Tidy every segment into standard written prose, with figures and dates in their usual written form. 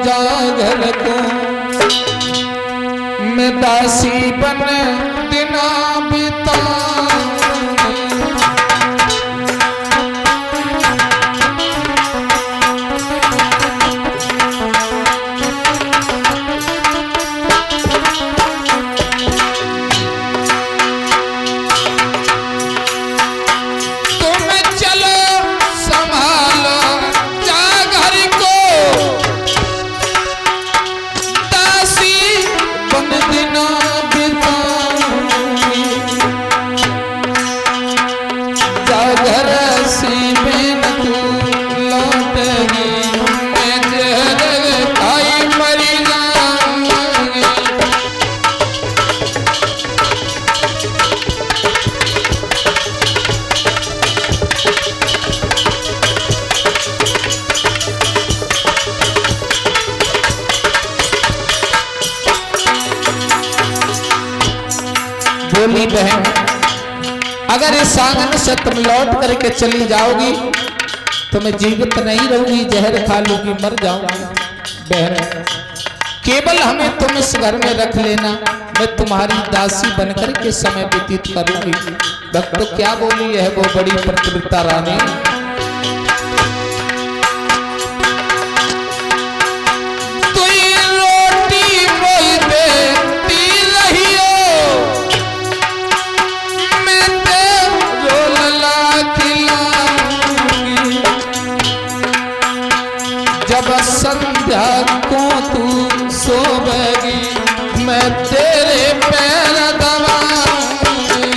जागर को मैं दासी बन दिना बिता बोली बहन, अगर इस आंगन से तुम लौट करके चली जाओगी तो मैं जीवित नहीं रहूंगी, जहर खा लूंगी, मर जाऊंगी। बहन, केवल हमें तुम इस घर में रख लेना, मैं तुम्हारी दासी बनकर के समय व्यतीत करूंगी। भक्त तो क्या बोली है वो बड़ी पतिव्रता रानी। जब संध्या को तू सोवेगी मैं तेरे पैर दबाऊंगी।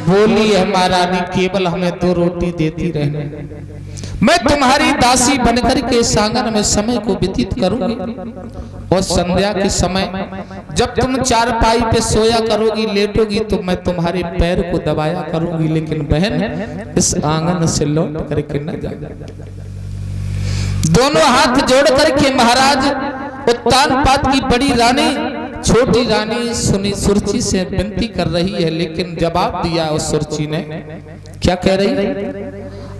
बोली है महारानी, केवल हमें 2 रोटी देती रहने, मैं तुम्हारी दासी बनकर के इस आंगन में समय को व्यतीत करूंगी। और संध्या के समय जब तुम चारपाई पे सोया करोगी, लेटोगी, तो मैं तुम्हारे पैर को दबाया करूंगी। लेकिन बहन, इस आंगन से लौट करके न जा। दोनों हाथ जोड़ करके महाराज उत्तानपाद की बड़ी रानी छोटी रानी सुरची से विनती कर रही है, लेकिन जवाब दिया उस सुरची ने। क्या कह रही?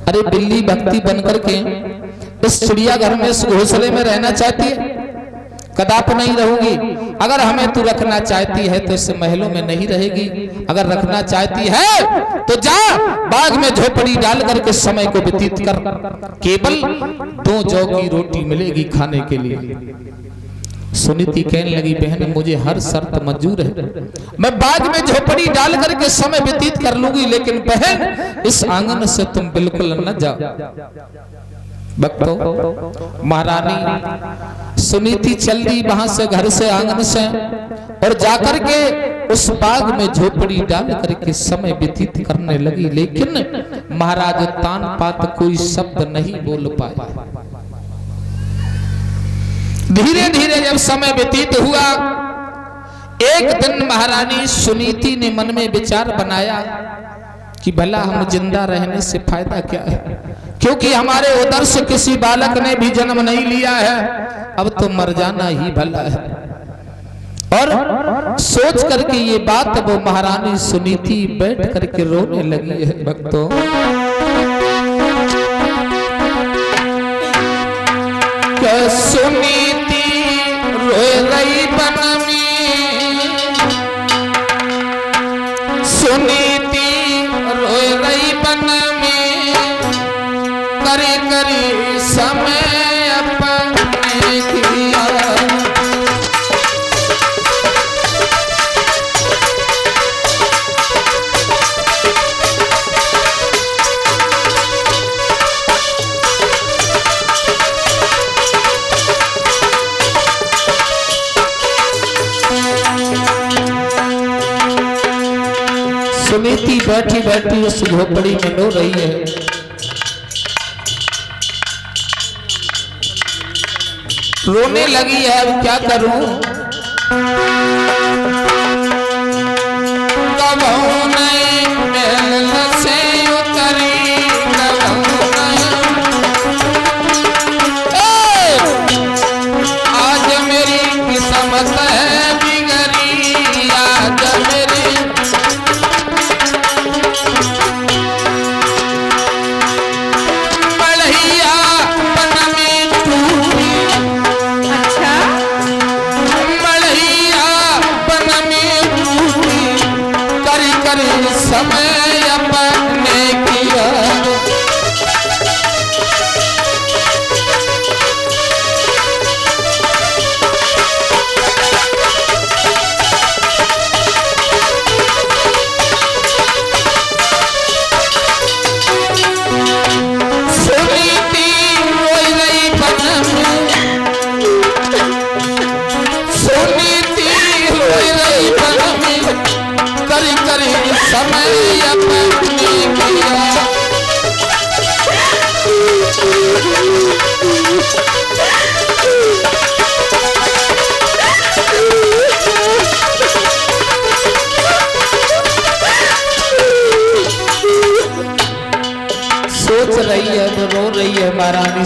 अरे बिल्ली भक्ति बनकर के इस चिड़ियाघर में, इस घोंसले में रहना चाहती है? कदापि नहीं रहूंगी। अगर हमें तू रखना चाहती है तो इस महलों में नहीं रहेगी। अगर रखना चाहती है तो जा बाग में झोपड़ी डाल करके समय को व्यतीत कर। केवल 2 जौ की रोटी मिलेगी खाने के लिए। सुनीति कहने लगी, बहन मुझे हर शर्त मंजूर है, मैं बाग में झोपड़ी डाल करके समय व्यतीत कर लूंगी, लेकिन बहन इस आंगन से तुम बिल्कुल न जाओ। भक्तों, महारानी सुनीति चल दी वहां से, घर से, आंगन से, और जाकर के उस बाग में झोपड़ी डाल करके समय व्यतीत करने लगी। लेकिन महाराज तानपात कोई शब्द नहीं बोल पाए। धीरे धीरे जब समय व्यतीत हुआ, एक दिन महारानी सुनीति ने मन में विचार बनाया कि भला हम जिंदा रहने से फायदा क्या है, क्योंकि हमारे उदर से किसी बालक ने भी जन्म नहीं लिया है, अब तो मर जाना ही भला है। और सोच करके ये बात वो महारानी सुनीति बैठ करके रोने लगी है। भक्तों, सुनीति रोए रही बन में, सुनीति रोए रही बन में, करी करी समय अपने किया। सुनीति बैठी बैठी उस झोपड़ी में रो रही है। रोने लगी है, अब क्या करूं?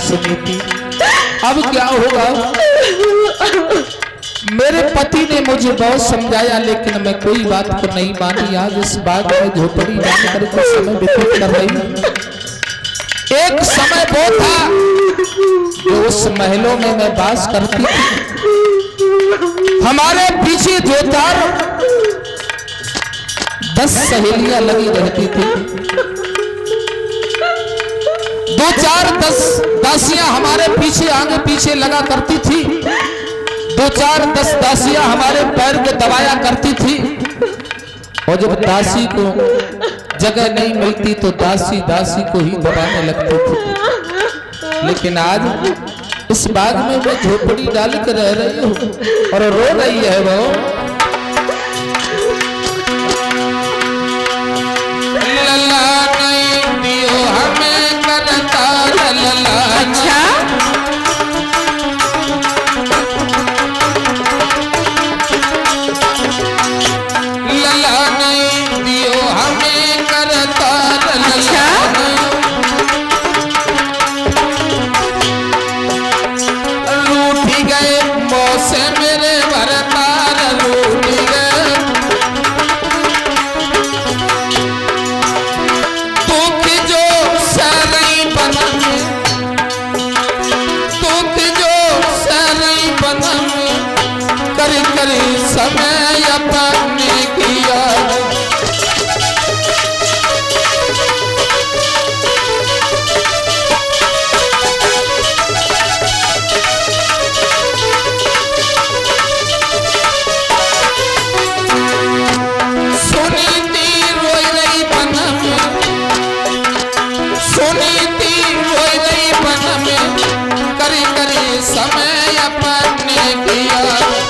सुनी थी। अब क्या होगा? मेरे पति ने मुझे बहुत समझाया लेकिन मैं कोई बात को नहीं मानी। आज इस बाग में झोपड़ी डालकर के समय व्यतीत कर रही। एक समय वो था जो उस महलों में मैं वास करती थी। हमारे पीछे दो चार 10 सहेलियां लगी रहती थी। 2-4-10 दासियां हमारे पीछे आगे पीछे लगा करती थी। 2-4-10 दासियां हमारे पैर को दबाया करती थी। और जब दासी को जगह नहीं मिलती तो दासी को ही दबाने लगती थी। लेकिन आज इस बाग में मैं झोपड़ी डाल कर रह रही हूँ और रो रही है वो। लला नहीं दियो हमें करता लला। अच्छा लला नहीं दियो हमें करता लला। रूठी गए मौसे मेरे भरतार रूठी गए। दुख जो सरई बनम दुख जो सरई बनम कर कर समय अपने किया। समय अपने किया।